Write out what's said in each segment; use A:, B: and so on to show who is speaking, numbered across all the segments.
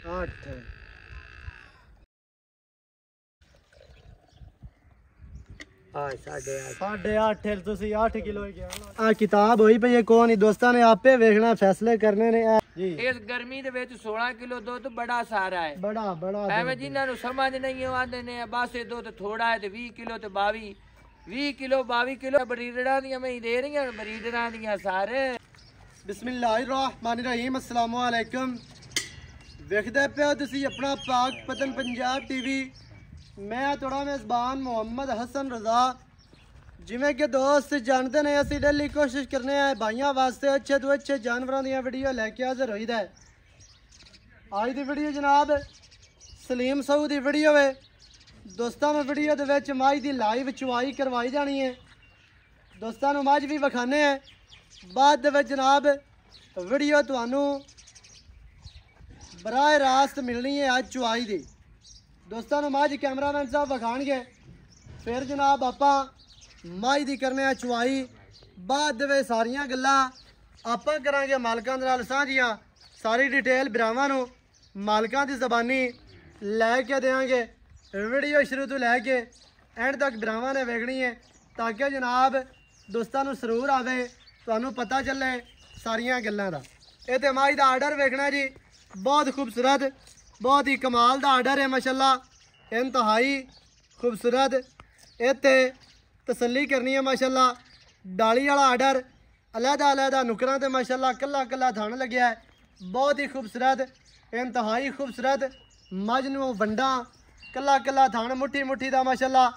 A: 8 8.5 ਤੁਸੀਂ 8 ਕਿਲੋ ਹੀ ਗਿਆ ਆ ਕਿਤਾਬ ਹੋਈ ਪਈ ਕੋ ਨਹੀਂ ਦੋਸਤਾਂ ਨੇ ਆਪੇ ਵੇਖਣਾ ਫੈਸਲੇ ਕਰਨੇ ਨੇ ਜੀ
B: ਇਸ ਗਰਮੀ ਦੇ ਵਿੱਚ 16 ਕਿਲੋ ਦੁੱਧ ਬੜਾ ਸਾਰਾ ਹੈ
A: ਬੜਾ
B: ਐਵੇਂ ਜਿਨ੍ਹਾਂ ਨੂੰ ਸਮਝ ਨਹੀਂ ਆਉਂਦੇ ਨੇ ਬਸ ਇਹ ਦੁੱਧ ਥੋੜਾ ਹੈ ਤੇ 20 ਕਿਲੋ ਤੇ 20 ਕਿਲੋ 22 ਕਿਲੋ ਬਰੀਡਰਾਂ ਦੀਆਂ ਮੈਂ ਦੇ ਰਹੀਆਂ ਬਰੀਡਰਾਂ ਦੀਆਂ ਸਾਰੇ
A: ਬਿਸਮਿल्लाहिर्रहमानिर्रहीम अस्सलाम वालेकुम ਵੇਖਦੇ ਪਿਓ ਤੁਸੀਂ ਆਪਣਾ ਪਾਕ ਪਤਨ ਪੰਜਾਬ ਟੀਵੀ मैं थोड़ा मेज़बान मोहम्मद हसन रज़ा जिमें कि दोस्त जानते हैं असं डेली कोशिश करने हैं भाइयों वास्ते अच्छे तो अच्छे जानवरों दी वीडियो लैके हाजिर होई दा अज की वीडियो जनाब सलीम साहू की वीडियो है दोस्तों वीडियो के मझ की लाइव चुवाई करवाई जानी है दोस्तों मझ भी विखाने हैं बाद जनाब वीडियो तुहानू बराह रास्त मिलनी है अज चुवाई की दोस्तों मझ कैमरामैन साहब विखाणगे फिर जनाब आपां मझ की करने चुवाई बाद सारिया गल्लां आपां करांगे मालकां दे नाल सांझियां सारी डिटेल भरावां नूं मालकां दी ज़बानी लैके देंगे वीडियो शुरू तो लैके एंड तक भरावां ने वेखनी है ताकि जनाब दोस्तों नूं सरूर आवे तुहानूं पता चले सारिया गल्लां दा इह ते मझ दा आर्डर वेखना जी बहुत खूबसूरत बहुत ही कमाल का आर्डर है माशाल्लाह इंतहाई खूबसूरत इत्ते तसल्ली करनी है माशाल्लाह डाली वाला आर्डर अलहदा नुकरां ते माशाल्लाह कला थान लग्या है बहुत ही खूबसूरत इंतहाई खूबसूरत मझ नूं वंडा कला थान मुट्ठी का माशाल्लाह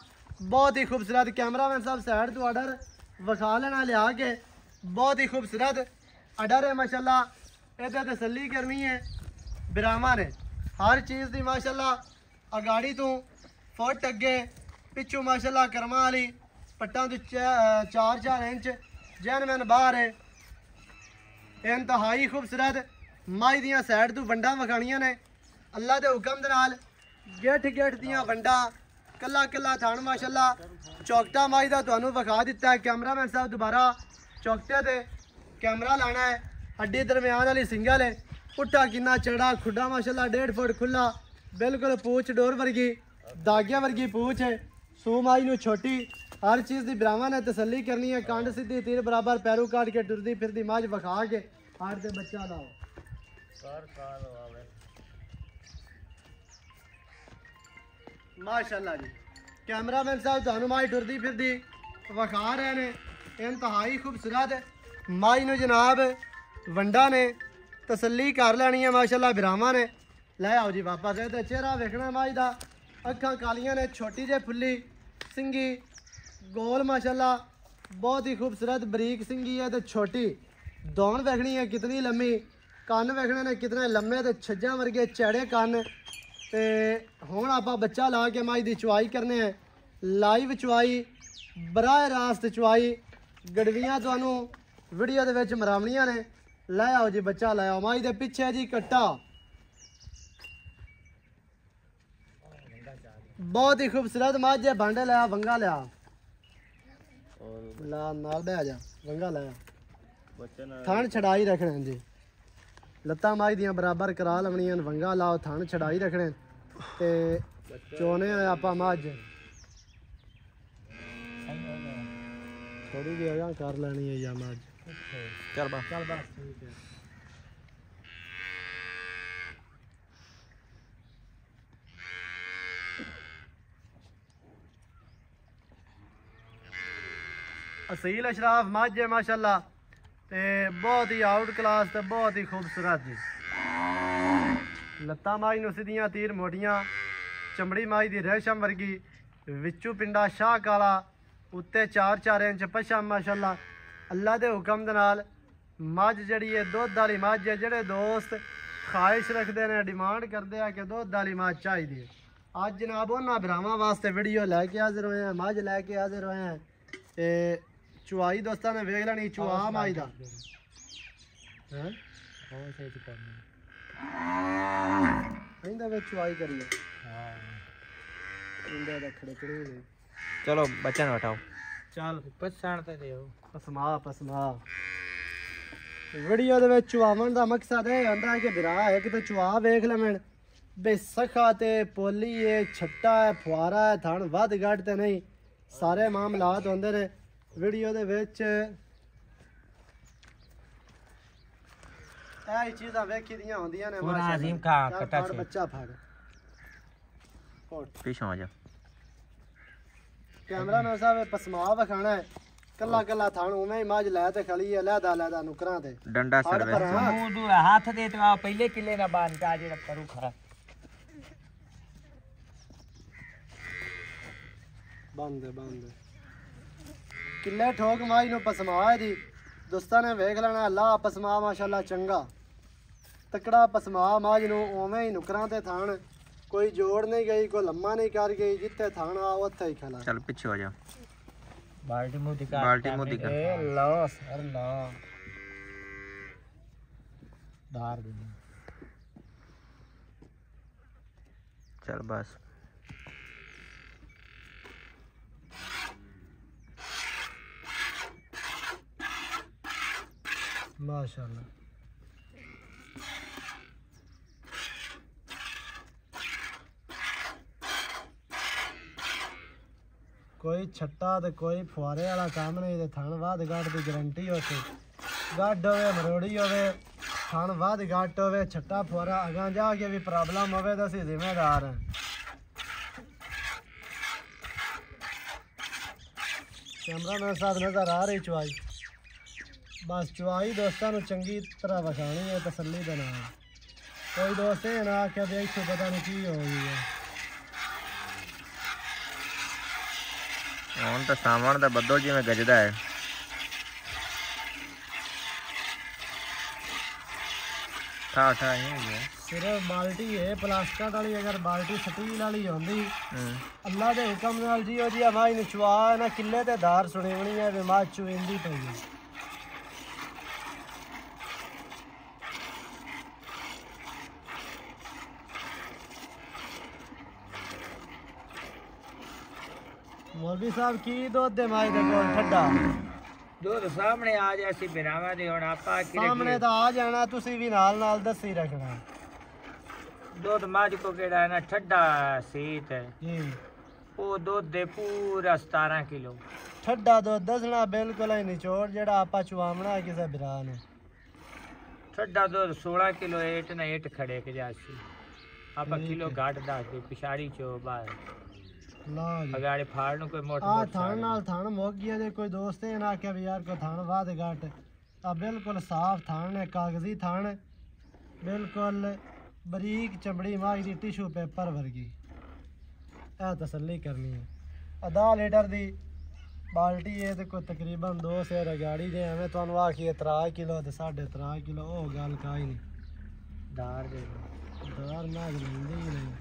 A: बहुत ही खूबसूरत कैमरामैन साहब साइड तो आर्डर विखा लेना लिया के बहुत ही खूबसूरत आर्डर है माशाल्लाह इत्ते तसल्ली करनी है बिरावां ने हर चीज़ की माशाल्लाह अगाड़ी तो फुट अगे पिछू माशाल्लाह करमा वाली पट्टा तो 4 इंच जैनमैन बाहर है इंतहाई खूबसूरत मझ दियां साइड तो वंडा विखाणियां ने अल्लाह के हुक्म दे नाल गेठ दियां वंडा कला थान माशाल्लाह चौकटा मझ का तुहानूं विखा दिता है कैमरामैन साहब दोबारा चौकटे ते कैमरा लाना है हड्डी दरम्यान वाली सिंगल है पुट्ठा किन्ना चढ़ा खुडा माशाल्लाह 1.5 फुट खुला बिल्कुल पूछ डोर वर्गी दागिया वर्गी पूछ है सूम आई नूं छोटी हर चीज़ की भरावां ने तसल्ली करनी है कंड सीधी तीर बराबर पैरों काट के टुरदी फिरदी मझ विखा के हार से बच्चा लाओ माशाल्लाह जी कैमरामैन साहब तुहानूं मझ टुरदी फिरदी विखा रहे हैं इंतहाई खूबसूरत मझ नूं जनाब वंडा ने तसल्ली कर लैनी है माशाल्लाह बिरावां ने लै आओ जी वापस तो चेहरा वेखना मझ दा अखां कालियां ने छोटी जे फुल्ली सिंगी गोल माशाल्लाह बहुत ही खूबसूरत बरीक सिंगी है तो छोटी दौड़ वेखनी है कितनी लम्मी कन्न वेखने ने कितने लम्मे तो छज्जां वर्गे चैड़े कन्न ते हुण आपां बच्चा ला के मझ दी चुवाई करने हैं लाइव चुवाई बराह रास्त चुवाई गड़वियां तुहानूं वीडियो दे विच मरावणियां ने लै आओ जी बच्चा लै आओ मझ दे पिछे जी कट्टा बहुत ही खूबसूरत मझ है भांडे लिया वंगा लिया ला नाल बह जा वंगा लिया थान छड़ाई रखने जी लत्तां मझ दियां बराबर करा लवणियां वंगा लाओ थान छड़ाई रखने ते चोने आपां मझ थोड़ी जगह कर लेनी है या मझ चल बस ठीक है असील अशराफ मझ है माशाल्लाह ते बहुत ही आउट क्लास ते बहुत ही खूबसूरत जी लत्तां मझ नूं सीधियां तीर मोटियां चमड़ी मझ दी रेशम वर्गी विचू पिंडा शाह काला उत्ते 4 इंच पछम माशाल्लाह अल्लाह के हुक्म दे नाल मझ जिहड़ी है दुध वाली मझ है जिहड़े दोस्त ख्वाहिश रखते हैं डिमांड करते हैं कि दुध वाली मझ चाहिए अज जनाब उन्होंने भरावां वास्ते वीडियो लैके हाजिर होए हैं मझ लैके हाजिर होए हैं ते चुवाई दोस्तों ने वेख लेनी चुआ मझ दा चुवाई करिए
B: चलो बच्चा ना उठाओ
A: चल
B: पछाण ते दियो
A: पसमा पसमा वीडियो दे विच चुआवन दा मकसद है हुंदा है कि बिरा एक तो चुआ वेख लवण बेसखा ते पोली है छट्टा है फुआरा है थण वध घट ते नहीं सारे मामलात होंदे ने वीडियो दे विच ਇਹ ਚੀਜ਼ਾਂ ਵੇਖੀ ਦੀਆਂ ਹੁੰਦੀਆਂ ਨੇ
B: पूरा अजीम का कटा से
A: ਬੱਚਾ ਫੜ
B: पीछे आ जा
A: कैमरा में साहब पसमा वखाना है कल्ला कल्ला थान उमें ही मज लै ते खली है लहदा लहदा नुकरां ते
B: डंडा सर वे तू हाथ दे तो पहले किले ना बांध का जेड़ा करू खड़ा
A: बंद किले ठोक माई नु पसमा है दी दोस्तां ने वेख लेना अल्लाह पसमा माशाल्लाह चंगा तकड़ा पसमा माज नु उमें ही नुकरां ते थान कोई जोड़ नहीं गई कोई लम्मा नहीं कर गई जिथे थाना उत्थे ही खला
B: चल पीछे हो जा बाल्टी मुंह दिखा ए लो सर लो धार दे चल बस
A: माशाल्लाह कोई छट्टा ते कोई फुआरे वाला काम नहीं ते थण वाद गाट की गारंटी होती गड्ढ होवे मरोड़ी होवे थण वाद गाट होवे छट्टा फुआरा अगां जाके भी प्रॉब्लम होवे तो असीं जिम्मेदार हैं कैमरा मेरे साथ नजर आ रही चुआई बस चुआई दोस्तों नूं चंगी तरह वखानी है तसल्ली दे नाल कोई दोस्त ये ना आखे भी इत्थे पता नहीं की हो गई है
B: ਹੁਣ ਤਾਂ ਸਾਵਣ ਦਾ ਬੱਦਲ ਜਿਵੇਂ ਗੱਜਦਾ ਹੈ ਠਾ ਹੀ ਹੋ ਗਿਆ
A: सिर्फ बाल्टी है प्लास्टिक वाली अगर बाल्टी स्टील वाली होंदी अल्लाह के हुक्म नाल जी ओ जी माई ने चुआ ना किले ते धार सुनेवनी है वे मां चुवेंदी पई है मौलवी साहब की दूध दे माई दे कोल ठड्डा
B: दूध सामने आ जासी बिरावा दे हुण आपा की
A: सामने तो आ जाना तुसी भी नाल नाल दसी रखना
B: दूध मझ को केड़ा है ना ठड्डा सीत है
A: जी
B: वो दूध दे पूरा 17 किलो
A: ठड्डा दूध दसना बिल्कुल ही निचोड़ जेड़ा आपा चुवावना किसे बिरा ने
B: ठड्डा दूध 16 किलो एट ना एट खड़े के जासी आपा किलो घाट दस दे पिछाड़ी चो बाहर
A: ला जी
B: अगाड़े फाड़ नु कोई मोटा
A: आ थान नाल थान मुक गया जे कोई दोस्त है ना के भी यार को थान वाद घाट आ बिल्कुल साफ थान है कागजी थान बिल्कुल बरीक चमड़ी माई दी टिशू पेपर वर्गी ए तसल्ली करनी है आधा लीटर दी बाल्टी है तो कोई तकरीबन 2 सेर गाड़ी दे एवें तुहानू आखिए 3 किलो ते 3.5 किलो ओ गल काई नहीं
B: दार दे
A: दार ना लेंदी ही नहीं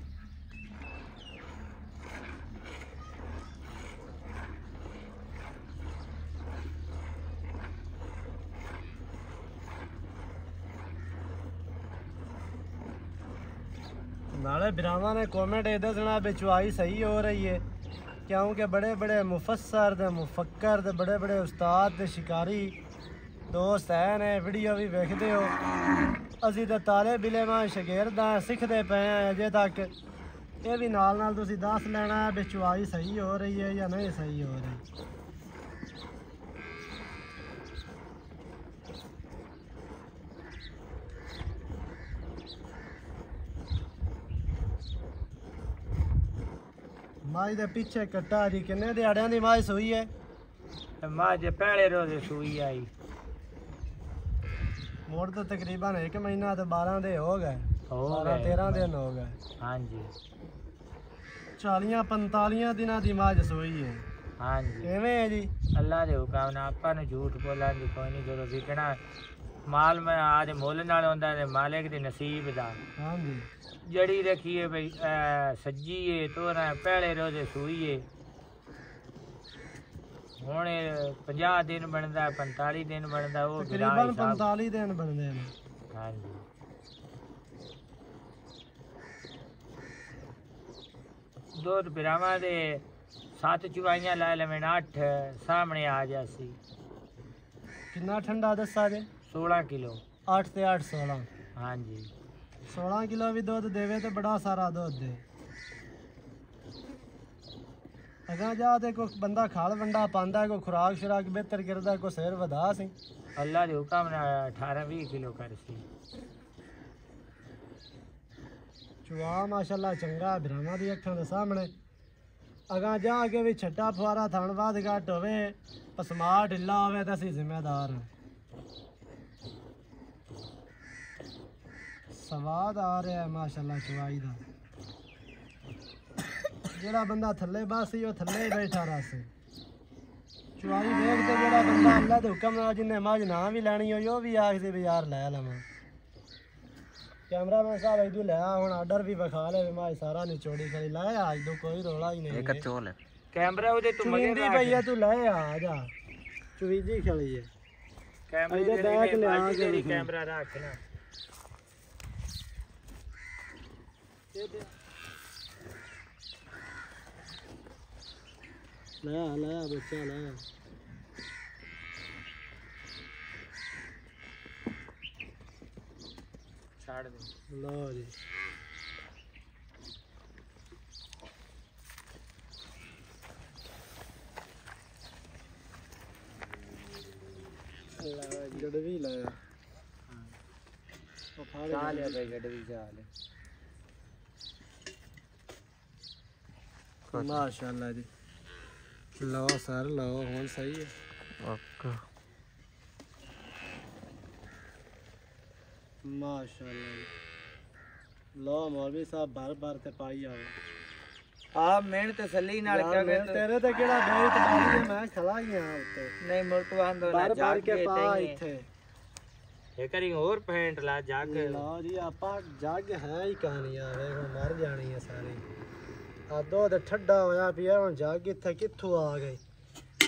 A: नाले बिरावा ने कमेंट ये दसना भी चुआई सही हो रही है क्योंकि बड़े बड़े मुफस्सर ते मुफक्कर ते बड़े बड़े उस्ताद ते शिकारी दोस्त है ने वीडियो भी वेखते हो असी तो ताले बिले मां शगिर्द हां सीखते पे हैं अजे तक ये भी नाल नाल तुसी दस लेना है भी चुआई सही हो रही है या नहीं सही हो रही माई दे पीछे कट्टा जी किन्ने दिहाड़ियां दी माई सूई है
B: माज पहले रोज सूई आई
A: मोड़ तो तकरीबन 1 महीना तो 12 दे हो गए
B: हो
A: 13 दिन हो गए
B: हाँ जी
A: 40-45 दिना दी माज सूई है
B: हाँ जी
A: किवें है जी
B: अल्लाह दे हुक्म नाल आपा ने झूठ बोलण दी कोई नहीं जरूरत विकना माल में आज मुल नाल होंदा ते मालिक दे नसीब दा
A: हाँ जी
B: जड़ी रखिए भाई सज्जी है तो ना पहले रोजे सूई है हुण 50 दिन बनदा 45 दिन बनदा वो
A: तकरीबन 45 दिन बनदे ने
B: हाँ जी दूध बिरावा दे 7 चुवाइयां ला लेवें 8 सामने आ जासी
A: कितना ठंडा दसा जे
B: 16 किलो
A: 8 ते 8 16
B: हाँ जी
A: 16 किलो भी दुध देवे तो बड़ा सारा दुध दे। अगर जा ते कोई बंदा खाल वंडा पांदा है, कोई खुराक शुराक बेहतर करदा है, कोई सिर वधा सी।
B: अल्लाह दे हुक्म ने 18-20 किलो कर सी।
A: चुआ माशाल्लाह चंगा ब्रह्मा दी अखां दे सामने। अगा जा के भी छट्टा फुआरा थान बाद घट होवे, पसमा ढिला होवे तो असीं जिम्मेदार हां। स्वाद आ रहा है माशाल्लाह चुआई दा। जेड़ा बंदा थल्ले बासी वो थल्ले ही बैठा रस। चुआई देख के जेड़ा बंदा अल्लाह दे हुक्म नाल जिन्ने मज ना भी लैनी हो वो भी आखदे भी यार लै लवां। कैमरामैन साहब इधू लै हुण आर्डर भी विखा ले भी मज सारा निचोड़ी खड़ी लै आज तो कोई रोला ही नहीं। एक चोल कैमरा ओदे तू मगे दी भैया तू लै आ जा चुईजी खड़ी है। कैमरे दे बैक ले आ के कैमरा रख ना। लाया बच्चा लाया। छाड़ दे लो जी। गड़वी लाया। चाल है भाई गड़वी चाल है। माशाल्लाह जी। लो सर लो हुन सही है। ओके माशाल्लाह जी। लो मौलवी साहब बार बार ते पाई आओ। आप मेहनत तसल्ली नाल क्या कहते तेरे ते केड़ा बेई तबाही है मैं खला गया उत्ते नहीं मुल्कवान दो बार बार के पा इथे ये करी और पेंट ला जग लो जी आपा जग है ही कहानियां देखो मर जानी है सारी। आ दूध ठंडा होया पिया हुन जग इथे कित्थों आ गई।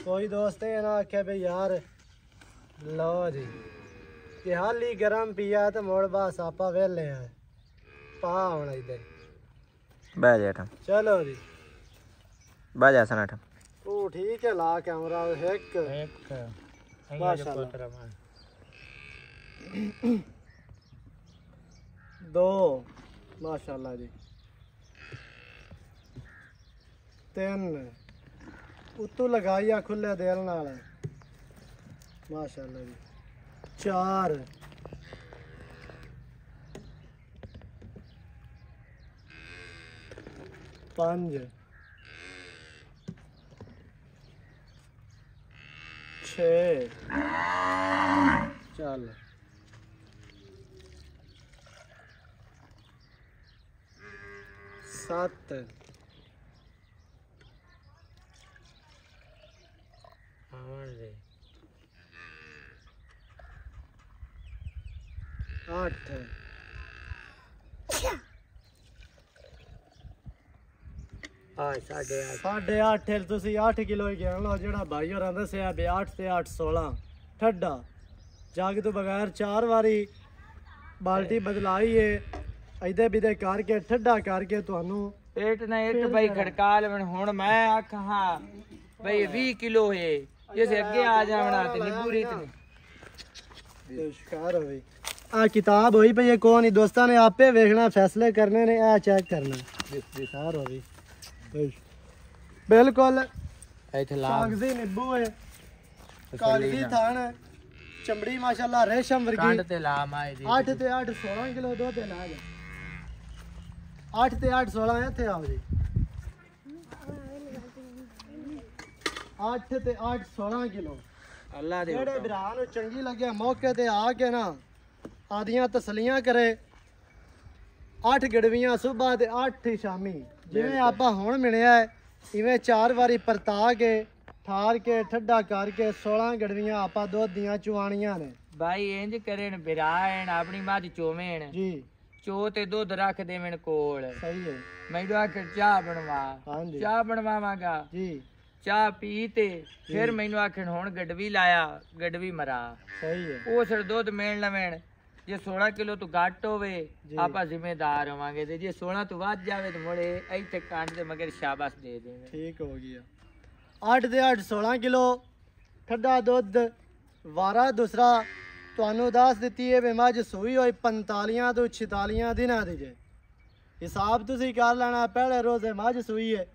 A: कोई दोस्त ये ना आखे भाई यार लो जी कि हाली गरम पिया तो मोड़ बस आपा वेले हैं पा हुन इधर बह जा। चलो जी बह जा सना ओ ठीक है ला कैमरा एक माशाल्लाह दो माशाल्लाह जी। तीन उत्तू लगाइया खुले दिल नाल माशाल्लाह जी। चार पांच छे चल सात आठ साढ़े आठ तुसी 8 किलो ही गिन लो जेड़ा भाई होरां दस्सिया बे 8 ते 8 16 ठड्डा जग तो बगैर 4 वारी बाल्टी बदलाई है इधे बिदे करके ठड्डा करके तुहानू पेट ना एक भाई खड़का लेवन हुन मैं आख हां भाई 20 किलो है जैसे अगे आ जावना ते नींबू रीत ने शिकार हो गई। आ किताब होई पई कौन ही दोस्तां ने आपे देखना फैसले करने ने आ चेक करना शिकार हो गई बिल्कुल कागजी नींबू है कागजी थान चमड़ी माशाल्लाह रेशम वर्गी कांड ते ला माए दी 8 ते 8 16 किलो दो ते ला जा 8 ते 8 16 इथे आओ जी 8 ते 8 16 किलो अल्लाह दे जेड़े भरा नु चंगी लगे मौके ते आके ना आदियां तसलियां करे 8 गड़वियां सुबह ते 8 शामी जिवें आपा हुण मिलिया है इवें 4 वारी परता के ठार के ठड्डा करके 16 गड़वियां आपा दूध दियां चुवाणियां ने भाई इंज करेन बिराएन अपनी मझ चोवेन जी चो ते दूध रख देवेन कोल सही है मैनू आखे चाह बनवा चाह बनवावांगा जी चाह पी ते फिर मैनू आखन हुण गडवी लाया गडवी मरा सही है ओ सिर दूध मेण लवेन जे 16 किलो तो घट होवे आपा जिम्मेदार होवांगे ते जे 16 तो वध जावे तो मोड़े इथे कांड दे मगर शाबाश दे देवे ठीक हो गया 8 दे 8 16 किलो ठंडा दूध वारा दूसरा ਤੁਹਾਨੂੰ ਦੱਸ ਦਿੱਤੀ ਹੈ ਵੀ ਮੱਝ ਸੂਈ ਹੋਈ 45 ਤੋਂ 46 ਦਿਨਾਂ ਦੀ ਜੇ। ਹਿਸਾਬ ਤੁਸੀਂ ਕਰ ਲੈਣਾ, ਪਹਿਲੇ ਰੋਜ਼ੇ ਮੱਝ ਸੂਈ ਹੈ,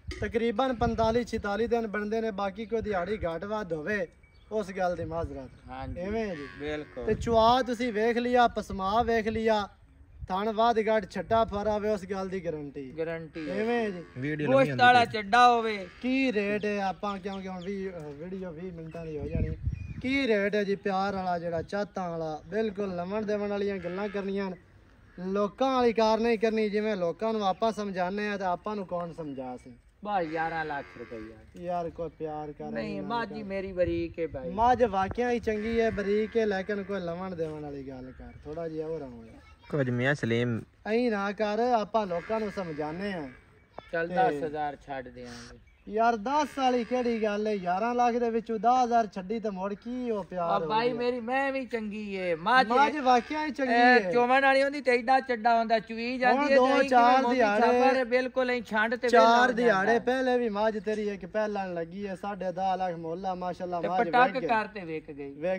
A: ਤਕਰੀਬਨ 45-46 ਦਿਨ ਬਣਦੇ ਨੇ। ਬਾਕੀ ਕੋਈ ਦਿਹਾੜੀ ਘੱਟ ਵੱਧ ਹੋਵੇ ਉਸ ਗੱਲ ਦੀ ਮਾਜ਼ਰਤ।
B: ਹਾਂਜੀ
A: ਐਵੇਂ ਜੀ
B: ਬਿਲਕੁਲ।
A: ਤੇ ਚੁਆ ਤੁਸੀਂ ਵੇਖ ਲਿਆ, ਪਸਮਾ ਵੇਖ ਲਿਆ, ਥਣ ਵੱਧ ਘੱਟ ਛੱਟਾ ਫਰਾਵੇ, ਉਸ ਗੱਲ ਦੀ ਗਾਰੰਟੀ ਐਵੇਂ ਜੀ।
B: ਗੋਸ਼ਤ ਵਾਲਾ ਚੱਡਾ ਹੋਵੇ।
A: ਕੀ ਰੇਟ ਹੈ ਆਪਾਂ, ਕਿਉਂਕਿ ਹੁਣ ਵੀਡੀਓ 20 ਮਿੰਟਾਂ ਦੀ ਹੋ ਜਾਣੀ, ਕੀ ਰੇਟ ਹੈ ਜੀ ਪਿਆਰ ਵਾਲਾ ਜਿਹੜਾ ਚਾਤਾਂ ਵਾਲਾ, ਬਿਲਕੁਲ ਲਵਣ ਦੇਵਣ ਵਾਲੀਆਂ ਗੱਲਾਂ ਕਰਨੀਆਂ, ਲੋਕਾਂ ਵਾਲੀ ਕਾਰ ਨਹੀਂ ਕਰਨੀ। ਜਿਵੇਂ ਲੋਕਾਂ ਨੂੰ ਆਪਾਂ ਸਮਝਾਉਂਦੇ ਆ ਤਾਂ ਆਪਾਂ ਨੂੰ ਕੌਣ ਸਮਝਾ ਸੀ।
B: ਬਸ 11 ਲੱਖ ਰੁਪਈਆ
A: ਯਾਰ ਕੋਈ ਪਿਆਰ ਕਰ
B: ਨਹੀਂ। ਮਾਜੀ ਮੇਰੀ ਬਰੀਕ ਹੈ ਭਾਈ,
A: ਮੱਝ ਵਾਕਿਆ ਹੀ ਚੰਗੀ ਹੈ, ਬਰੀਕ ਹੈ, ਲੇਕਿਨ ਕੋਈ ਲਵਣ ਦੇਵਣ ਵਾਲੀ ਗੱਲ ਕਰ, ਥੋੜਾ ਜਿਹਾ ਹੋਰ ਆਉਂਦਾ
C: ਕੁਝ ਮੀਆਂ ਸਲੀਮ
A: ਐਂ ਨਾ ਕਰ। ਆਪਾਂ ਲੋਕਾਂ ਨੂੰ ਸਮਝਾਉਂਦੇ ਆ।
B: ਚੱਲ 10,000 ਛੱਡ ਦਿਆਂਗੇ
A: ਯਾਰ 10 ਵਾਲੀ ਕਿਹੜੀ ਗੱਲ ਹੈ, 11 ਲੱਖ ਦੇ ਵਿੱਚੋਂ 10,000 ਛੱਡੀ ਤੇ ਮੁੜ ਕੀ ਉਹ ਪਿਆਰ
B: ਭਾਈ ਮੇਰੀ ਮੈਂ ਵੀ ਚੰਗੀ ਏ। ਮੱਝ
A: ਵਾਕਿਆ ਹੀ ਚੰਗੀ ਹੈ,
B: ਚੋਵਣ ਵਾਲੀ ਹੁੰਦੀ ਤੇ ਏਡਾ ਚੱਡਾ ਹੁੰਦਾ, ਚੁਈ ਜਾਂਦੀ ਹੈ।
A: ਦੋ ਚਾਰ ਦਿਹਾੜੇ
B: ਬਿਲਕੁਲ ਐ ਛੰਡ ਤੇ
A: 4 ਦਿਹਾੜੇ ਪਹਿਲੇ ਵੀ ਮੱਝ ਤੇਰੀ ਇੱਕ ਪਹਿਲਣ ਲੱਗੀ ਹੈ, 10.5 ਲੱਖ ਮੁੱਲਾ ਮਾਸ਼ਾਅੱਲਾ। ਮੱਝ
B: ਪਟਕ ਕਰਤੇ ਵੇਚ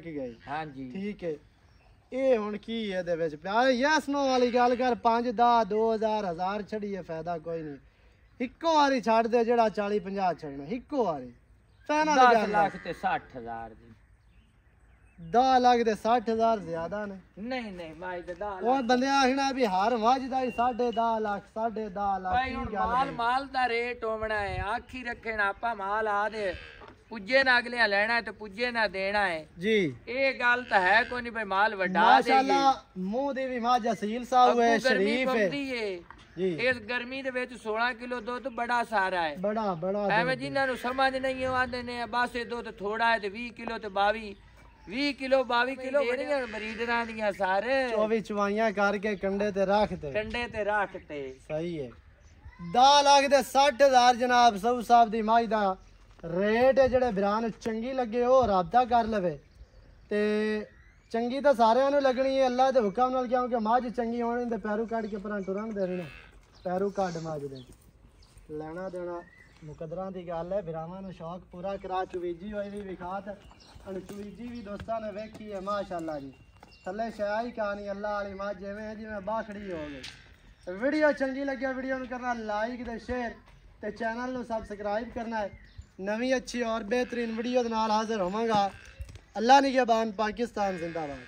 B: ਗਈ। ਹਾਂਜੀ
A: ਠੀਕ ਹੈ। ਇਹ ਹੁਣ ਕੀ ਇਹਦੇ ਵਿੱਚ ਪਿਆਰ ਯੈਸ ਨੋ ਵਾਲੀ ਗੱਲ ਕਰ। 5 10 2000 1000 ਛੜੀਏ, ਫਾਇਦਾ ਕੋਈ ਨਹੀਂ। ਇੱਕੋ ਵਾਰੀ ਛੱਡ ਦੇ, ਜਿਹੜਾ 40-50 ਛੱਡਣਾ ਇੱਕੋ ਵਾਰੀ।
B: 10 ਲੱਖ ਤੇ 60,000 ਦੀ।
A: 10 ਲੱਖ ਦੇ 60,000 ਜ਼ਿਆਦਾ ਨੇ।
B: ਨਹੀਂ ਮਾਈ ਦੇ 10 ਲੱਖ
A: ਉਹ ਬੰਦੇ ਆਖਣਾ ਵੀ ਹਰ ਮੱਝ ਦਾ ਹੀ 10.5 ਲੱਖ 10.5 ਲੱਖ।
B: ਭਾਈ ਹੁਣ ਮਾਲ ਦਾ ਰੇਟ ਹੋਣਾ ਹੈ, ਆਖੀ ਰੱਖਣ ਆਪਾਂ ਮਾਲ ਆ ਦੇ ਪੁੱਜੇ ਨਾ ਅਗਲੇ ਲੈਣਾ ਤੇ ਪੁੱਜੇ ਨਾ ਦੇਣਾ ਹੈ ਜੀ। ਇਹ ਗੱਲ ਤਾਂ ਹੈ ਕੋਈ ਨਹੀਂ ਭਾਈ, ਮਾਲ ਵੱਡਾ
A: ਮਾਸ਼ਾਅੱਲਾ। ਮੂੰਹ ਦੀ ਵੀ ਮੱਝ ਅਸੀਲ ਸਾਊ ਹੈ, ਸ਼ਰੀਫ ਹੈ
B: ਜੀ। ਇਸ ਗਰਮੀ ਦੇ ਵਿੱਚ 16 ਕਿਲੋ ਦੁੱਧ ਬੜਾ ਸਾਰਾ ਹੈ,
A: ਬੜਾ
B: ਐਵੇਂ ਜਿਨ੍ਹਾਂ ਨੂੰ ਸਮਝ ਨਹੀਂ ਆਉਂਦੇ ਨੇ ਬਸ ਇਹ ਦੁੱਧ ਥੋੜਾ ਹੈ ਤੇ 20 ਕਿਲੋ ਤੇ 20 ਕਿਲੋ ਬੜੀਆਂ ਬਰੀਡਰਾਂ ਦੀਆਂ ਸਾਰੇ
A: 24 ਚਵਾਈਆਂ ਕਰਕੇ ਕੰਡੇ ਤੇ ਰੱਖਤੇ
B: ਸਹੀ
A: ਹੈ। 10 ਲੱਖ ਦੇ 60,000 ਜਨਾਬ ਸਊ ਸਾਹਿਬ ਦੀ ਮੱਝ ਦਾ ਰੇਟ ਹੈ। ਜਿਹੜੇ ਵੀਰਾਂ ਨੂੰ ਚੰਗੀ ਲੱਗੇ ਉਹ ਰਾਬਤਾ ਕਰ ਲਵੇ, ਤੇ ਚੰਗੀ ਤਾਂ ਸਾਰਿਆਂ ਨੂੰ ਲੱਗਣੀ ਹੈ ਅੱਲਾ ਦੇ ਹੁਕਮ ਨਾਲ, ਕਿਉਂਕਿ ਮੱਝ ਚੰਗੀ ਹੋਣੀ ਤੇ ਪੈਰੂ ਕੱਢ ਕੇ ਪਰਾਂ ਤੁਰਨ ਦੇ ਨੇ। ਪੈਰੂ ਕੱਢ ਮੱਝ ਦੇ ਲੈਣਾ ਦੇਣਾ ਮੁਕਦਰਾਂ ਦੀ ਗੱਲ ਹੈ। ਵੀਰਾਵਾਂ ਨੂੰ ਸ਼ੌਕ ਪੂਰਾ ਕਰਾ। ਚੁਵੀਜੀ ਹੋਈ ਵੀ ਵਿਖਾਤ, ਚੁਵੀਜੀ ਵੀ ਦੋਸਤਾਂ ਨੇ ਵੇਖੀ ਹੈ ਮਾਸ਼ਾਅੱਲਾ ਜੀ। ਥੱਲੇ ਸ਼ਾਇ ਕਹਾਣੀ ਅੱਲਾ ਵਾਲੀ ਮੱਝ ਜਿਵੇਂ ਬਾਖੜੀ ਹੋ ਗਈ। ਵੀਡੀਓ ਚੰਗੀ ਲੱਗਿਆ ਵੀਡੀਓ ਨੂੰ ਕਰਨਾ ਲਾਈਕ ਤੇ ਸ਼ੇਅਰ, ਤੇ ਚੈਨਲ ਨੂੰ ਸਬਸਕ੍ਰਾइब करना है। नवी अच्छी और बेहतरीन वीडियो हाजिर होवांगा। अल्लाह निगहबान, पाकिस्तान जिंदाबाद।